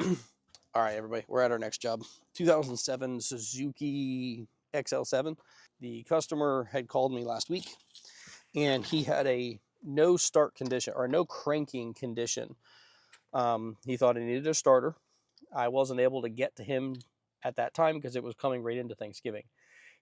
All right, everybody, we're at our next job. 2007 Suzuki XL7. The customer had called me last week, and he had a no start condition or no cranking condition. He thought he needed a starter. I wasn't able to get to him at that time because it was coming right into Thanksgiving.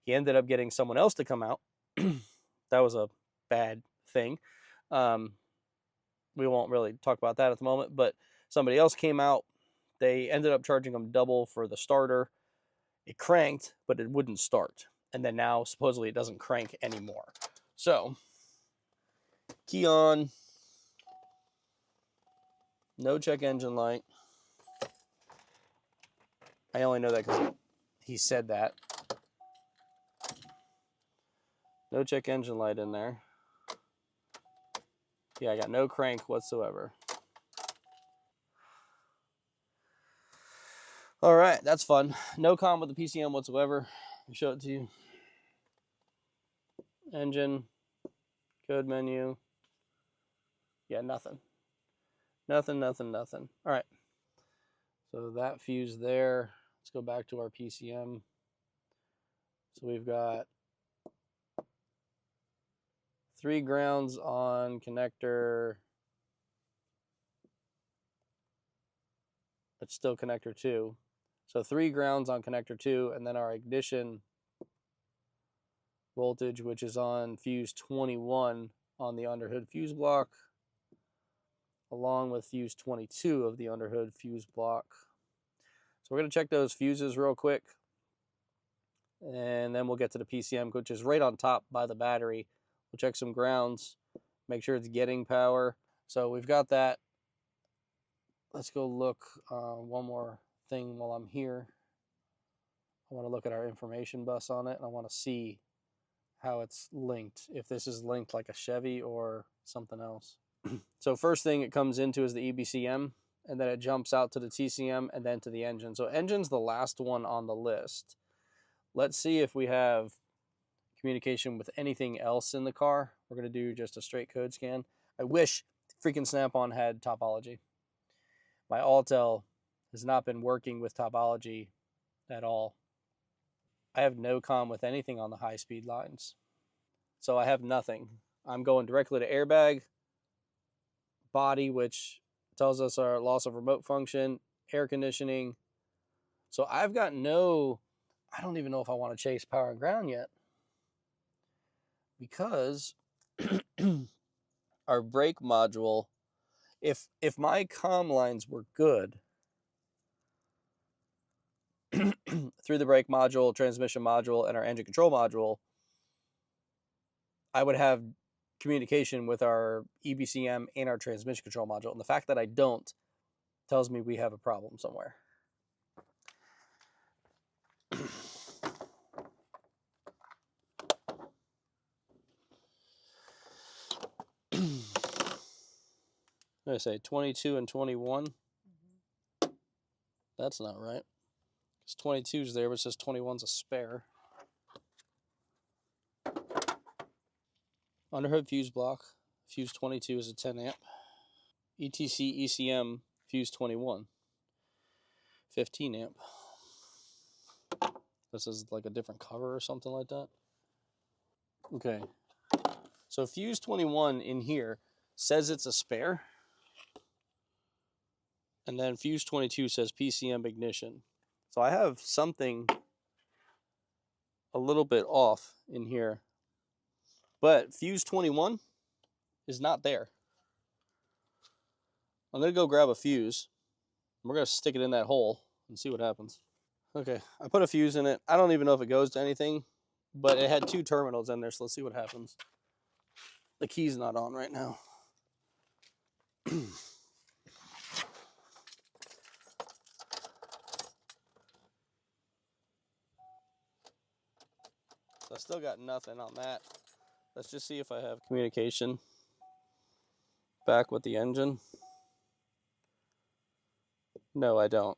He ended up getting someone else to come out. That was a bad thing. We won't really talk about that at the moment, but somebody else came out. They ended up charging him double for the starter. It cranked, but it wouldn't start. And then now, supposedly, it doesn't crank anymore. So, key on. No check engine light. I only know that because he said that. No check engine light in there. Yeah, I got no crank whatsoever. All right, that's fun. No comm with the PCM whatsoever. I'll show it to you. Engine, code menu. Yeah, nothing. Nothing. All right. So that fuse there. Let's go back to our PCM. So we've got 3 grounds on connector. It's still connector 2. So 3 grounds on connector 2, and then our ignition voltage, which is on fuse 21 on the underhood fuse block, along with fuse 22 of the underhood fuse block. So we're going to check those fuses real quick, and then we'll get to the PCM, which is right on top by the battery. We'll check some grounds, make sure it's getting power. So we've got that. Let's go look one more thing while I'm here. I want to look at our information bus on it, and I want to see how it's linked, if this is linked like a Chevy or something else. So first thing it comes into is the EBCM, and then it jumps out to the TCM and then to the engine. So engine's the last one on the list. Let's see if we have communication with anything else in the car. We're going to do just a straight code scan. I wish freaking Snap-on had topology. My Altel has not been working with topology at all. I have no comm with anything on the high-speed lines. So I have nothing. I'm going directly to airbag, body, which tells us our loss of remote function, air conditioning. So I've got no, I don't even know if I want to chase power and ground yet, because our brake module, if my comm lines were good through the brake module, transmission module, and our engine control module, I would have communication with our EBCM and our transmission control module. And the fact that I don't tells me we have a problem somewhere. I say 22 and 21. That's not right. Because 22 is there, but it says 21's a spare. Underhood fuse block. Fuse 22 is a 10 amp. ETC ECM fuse 21. 15 amp. This is like a different cover or something like that. Okay. So fuse 21 in here says it's a spare. And then fuse 22 says PCM ignition. So I have something a little bit off in here. But fuse 21 is not there. I'm going to go grab a fuse. We're going to stick it in that hole and see what happens. Okay, I put a fuse in it. I don't even know if it goes to anything, but it had 2 terminals in there, so let's see what happens. The key's not on right now. So I still got nothing on that. Let's just see if I have communication back with the engine. No, I don't.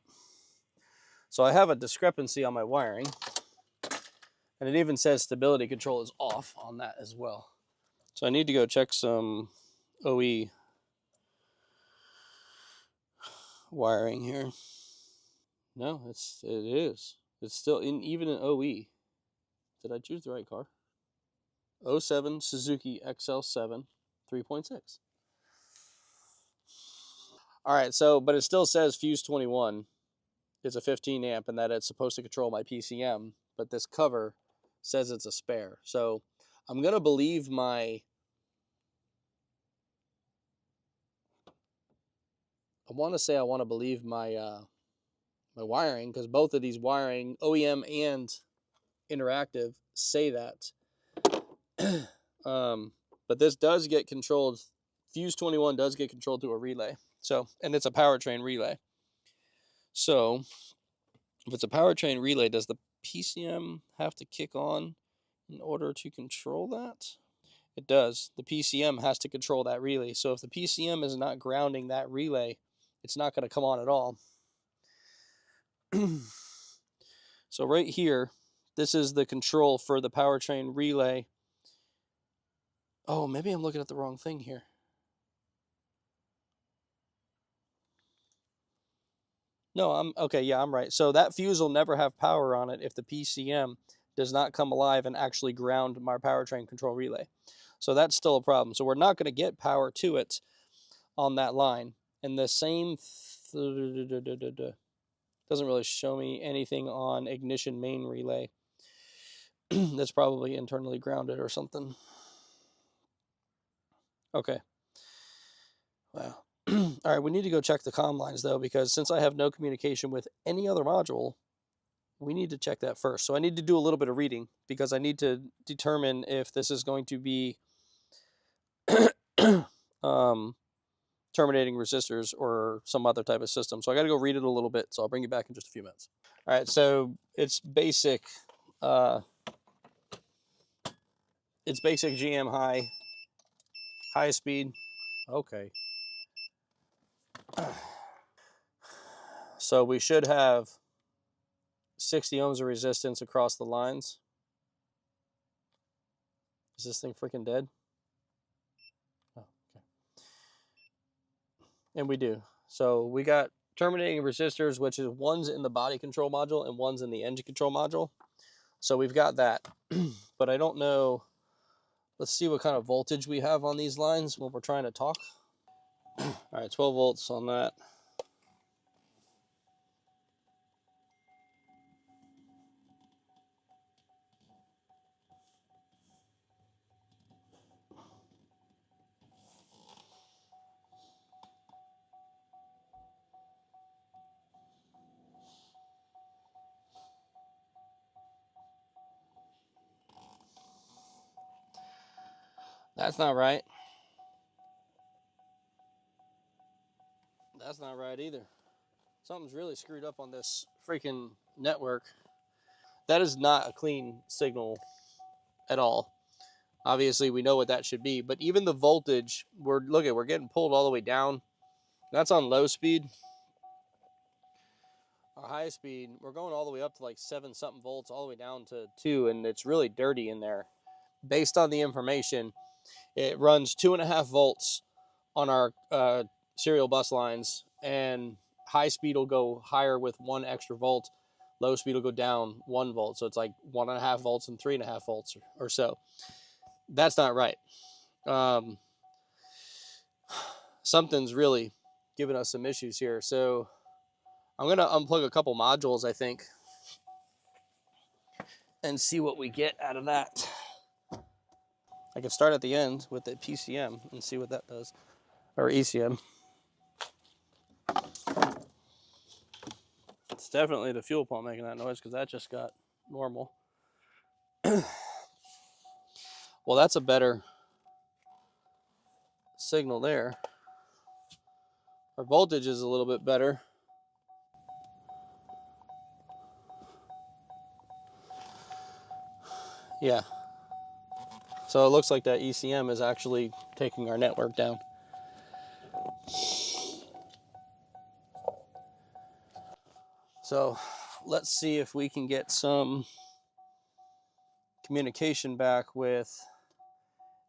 So I have a discrepancy on my wiring, and it even says stability control is off on that as well. So I need to go check some OE wiring here. No, it is. It's still in, even in OE. Did I choose the right car? 07 Suzuki XL7 3.6. All right, so, but it still says Fuse 21 is a 15 amp and that it's supposed to control my PCM, but this cover says it's a spare. So I'm going to believe my, I want to believe my, my wiring, because both of these wiring, OEM and interactive, say that. But this does get controlled. Fuse 21 does get controlled through a relay. So, and it's a powertrain relay. So, if it's a powertrain relay, does the PCM have to kick on in order to control that? It does. The PCM has to control that relay. So, if the PCM is not grounding that relay, it's not going to come on at all. So, right here, this is the control for the powertrain relay. Oh, maybe I'm looking at the wrong thing here. No, I'm okay. Yeah, I'm right. So that fuse will never have power on it if the PCM does not come alive and actually ground my powertrain control relay. So that's still a problem. So we're not going to get power to it on that line. And the same doesn't really show me anything on ignition main relay. That's probably internally grounded or something. Okay. Wow. All right, we need to go check the comm lines though, because since I have no communication with any other module, we need to check that first. So I need to do a little bit of reading because I need to determine if this is going to be terminating resistors or some other type of system. So I got to go read it a little bit. So I'll bring you back in just a few minutes. All right. So it's basic. It's basic GM high speed. Okay. So we should have 60 ohms of resistance across the lines. Is this thing freaking dead? Oh, okay. And we do. So we got terminating resistors, which is one's in the body control module and one's in the engine control module. So we've got that. But I don't know. Let's see what kind of voltage we have on these lines when we're trying to talk. All right, 12 volts on that. That's not right. That's not right either. Something's really screwed up on this freaking network. That is not a clean signal at all. Obviously, we know what that should be, but even the voltage, we're getting pulled all the way down. That's on low speed. Our high speed, we're going all the way up to like 7 something volts, all the way down to 2, and it's really dirty in there. Based on the information, it runs 2.5 volts on our serial bus lines, and high speed will go higher with 1 extra volt. Low speed will go down 1 volt. So it's like 1.5 volts and 3.5 volts or so. That's not right. Something's really giving us some issues here. So I'm going to unplug a couple modules, I think, and see what we get out of that. I can start at the end with the PCM and see what that does, or ECM. It's definitely the fuel pump making that noise because that just got normal. Well, that's a better signal there. Our voltage is a little bit better. Yeah. So it looks like that ECM is actually taking our network down. So let's see if we can get some communication back with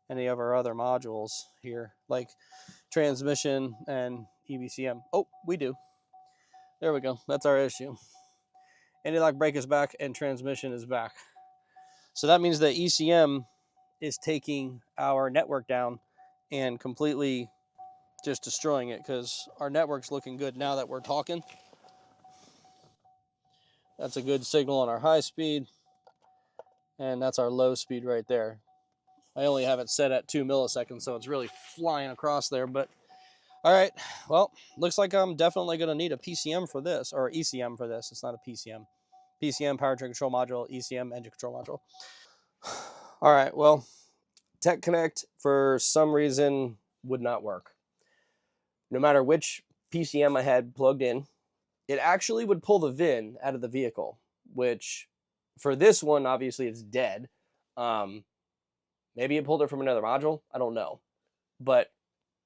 any of our other modules here, like transmission and EBCM. Oh, we do. There we go. That's our issue. Anti-lock brake is back and transmission is back. So that means that ECM is taking our network down and completely just destroying it, because our network's looking good now that we're talking. That's a good signal on our high speed, and that's our low speed right there. I only have it set at 2 milliseconds, so it's really flying across there. But all right, well, looks like I'm definitely going to need a PCM for this, or ECM for this. It's not a PCM. PCM, powertrain control module, ECM, engine control module. All right, well, Tech Connect, for some reason, would not work. No matter which PCM I had plugged in, it actually would pull the VIN out of the vehicle, which for this one, obviously, it's dead. Maybe it pulled it from another module. I don't know. But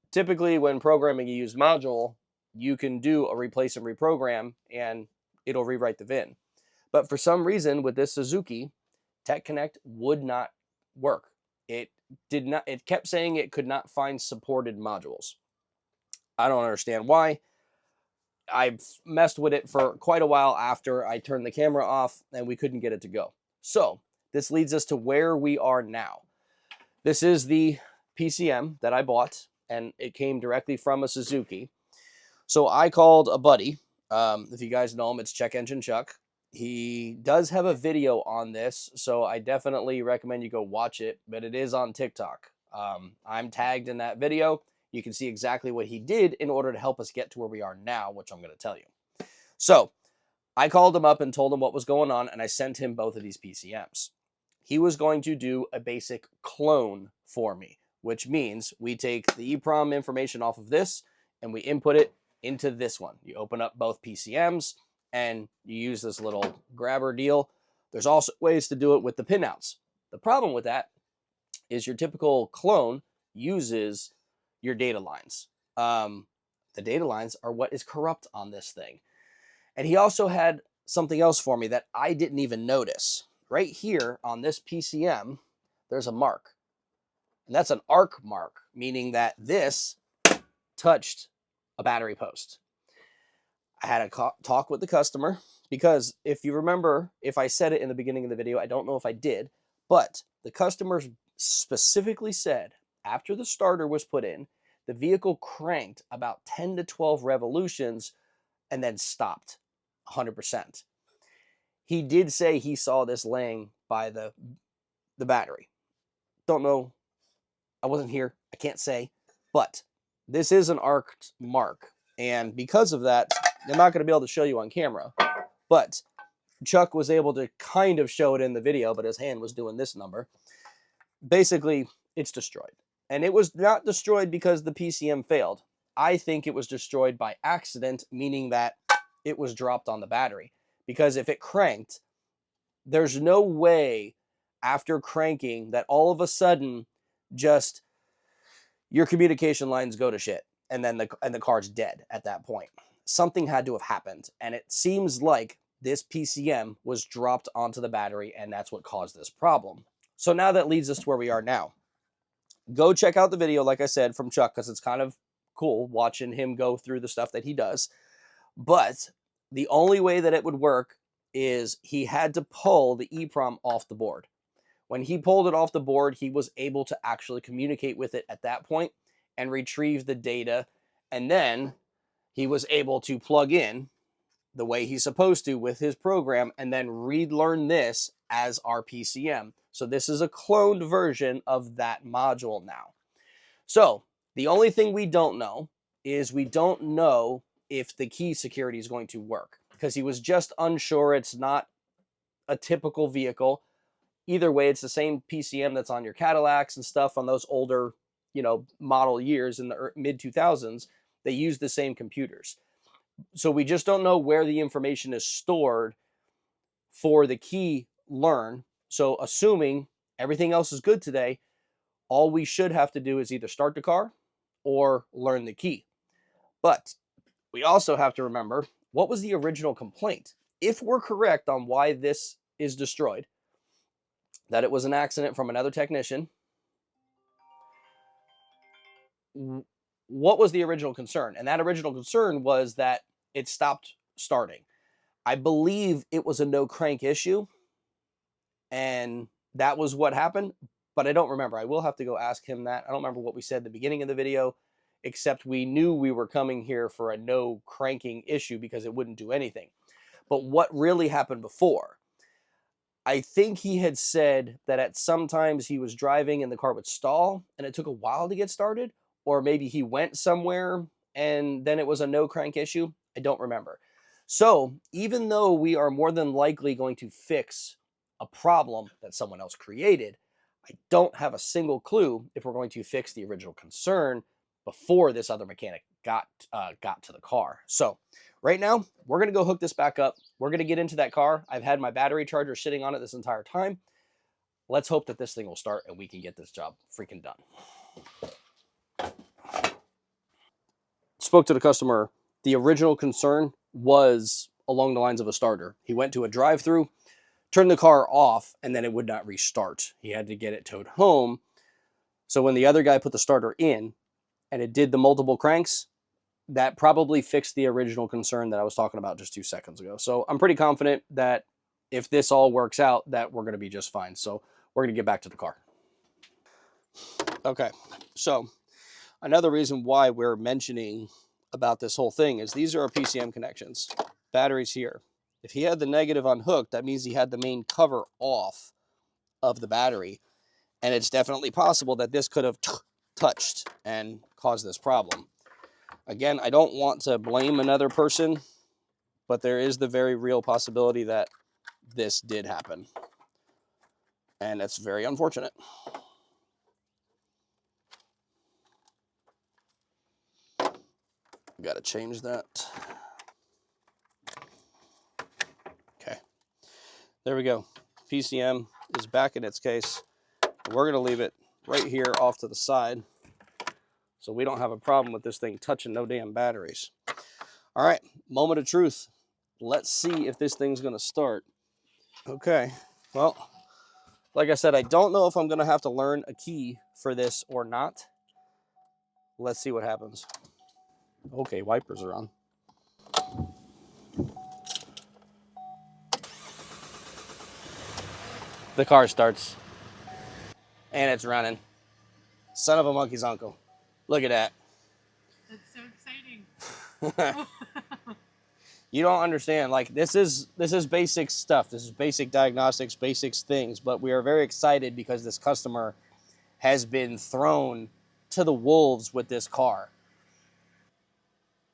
typically when programming you use module, you can do a replace and reprogram and it'll rewrite the VIN. But for some reason with this Suzuki, Tech Connect would not work. It kept saying it could not find supported modules. I don't understand why. I've messed with it for quite a while after I turned the camera off and we couldn't get it to go. So this leads us to where we are now. This is the PCM that I bought, and it came directly from a Suzuki. So I called a buddy. If you guys know him, it's Check Engine Chuck. He does have a video on this, so I definitely recommend you go watch it, but it is on TikTok. I'm tagged in that video. You can see exactly what he did in order to help us get to where we are now, which I'm going to tell you. So I called him up and told him what was going on, and I sent him both of these PCMs. He was going to do a basic clone for me, which means we take the EEPROM information off of this and we input it into this one. You open up both PCMs and you use this little grabber deal. There's also ways to do it with the pinouts. The problem with that is your typical clone uses your data lines. The data lines are what is corrupt on this thing. And he also had something else for me that I didn't even notice. Right here on this PCM, there's a mark. And that's an arc mark, meaning that this touched a battery post. I had a talk with the customer because if you remember, if I said it in the beginning of the video, I don't know if I did, but the customer specifically said after the starter was put in, the vehicle cranked about 10 to 12 revolutions and then stopped 100%. He did say he saw this laying by the battery. Don't know. I wasn't here. I can't say. But this is an arced mark. And because of that, I'm not going to be able to show you on camera. But Chuck was able to kind of show it in the video, but his hand was doing this number. Basically, it's destroyed. And it was not destroyed because the PCM failed. I think it was destroyed by accident, meaning that it was dropped on the battery. Because if it cranked, there's no way after cranking that all of a sudden just your communication lines go to shit and then the car's dead at that point. Something had to have happened, and it seems like this PCM was dropped onto the battery, and that's what caused this problem. So now that leads us to where we are now. Go check out the video, like I said, from Chuck, because it's kind of cool watching him go through the stuff that he does. But the only way that it would work is he had to pull the EEPROM off the board. When he pulled it off the board, he was able to actually communicate with it at that point and retrieve the data. And then he was able to plug in the way he's supposed to with his program and then relearn this as our PCM. So this is a cloned version of that module now. So the only thing we don't know is we don't know if the key security is going to work, because he was just unsure. It's not a typical vehicle. Either way, it's the same PCM that's on your Cadillacs and stuff on those older, model years in the mid 2000s. They use the same computers. So we just don't know where the information is stored for the key learn. So assuming everything else is good today, all we should have to do is either start the car or learn the key. But we also have to remember, what was the original complaint? If we're correct on why this is destroyed, that it was an accident from another technician, what was the original concern? And that original concern was that it stopped starting. I believe it was a no crank issue, and that was what happened, but I don't remember. I will have to go ask him that. I don't remember what we said at the beginning of the video, except we knew we were coming here for a no cranking issue because it wouldn't do anything. But what really happened before? I think he had said that at sometimes he was driving and the car would stall and it took a while to get started, or maybe he went somewhere and then it was a no crank issue. I don't remember. So even though we are more than likely going to fix a problem that someone else created, I don't have a single clue if we're going to fix the original concern before this other mechanic got to the car. So right now, we're going to go hook this back up. We're going to get into that car. I've had my battery charger sitting on it this entire time. Let's hope that this thing will start and we can get this job freaking done. Spoke to the customer. The original concern was along the lines of a starter. He went to a drive-through, turned the car off, and then it would not restart. He had to get it towed home. So when the other guy put the starter in and it did the multiple cranks, that probably fixed the original concern that I was talking about just 2 seconds ago. So I'm pretty confident that if this all works out, that we're going to be just fine. So we're going to get back to the car. Okay, so another reason why we're mentioning about this whole thing is these are our PCM connections. Batteries here. If he had the negative unhooked, that means he had the main cover off of the battery. And it's definitely possible that this could have touched and caused this problem. Again, I don't want to blame another person, but there is the very real possibility that this did happen. And it's very unfortunate. Got to change that. Okay. There we go. PCM is back in its case. We're going to leave it right here off to the side so we don't have a problem with this thing touching no damn batteries. All right, moment of truth. Let's see if this thing's going to start. Okay, well, like I said, I don't know if I'm going to have to learn a key for this or not. Let's see what happens. Okay, wipers are on. The car starts. And it's running. Son of a monkey's uncle. Look at that. That's so exciting. You don't understand. Like, this is basic stuff. This is basic diagnostics, basic things. But we are very excited because this customer has been thrown to the wolves with this car.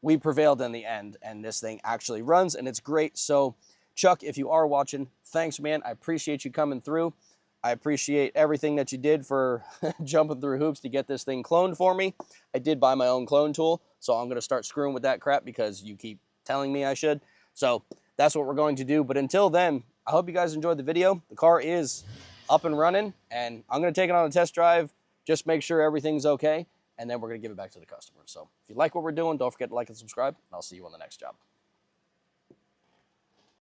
We prevailed in the end, and this thing actually runs, and it's great. So, Chuck, if you are watching, thanks, man. I appreciate you coming through. I appreciate everything that you did for jumping through hoops to get this thing cloned for me. I did buy my own clone tool, so I'm going to start screwing with that crap because you keep telling me I should. So that's what we're going to do. But until then, I hope you guys enjoyed the video. The car is up and running, and I'm going to take it on a test drive, just make sure everything's okay, and then we're going to give it back to the customer. So if you like what we're doing, don't forget to like and subscribe, and I'll see you on the next job.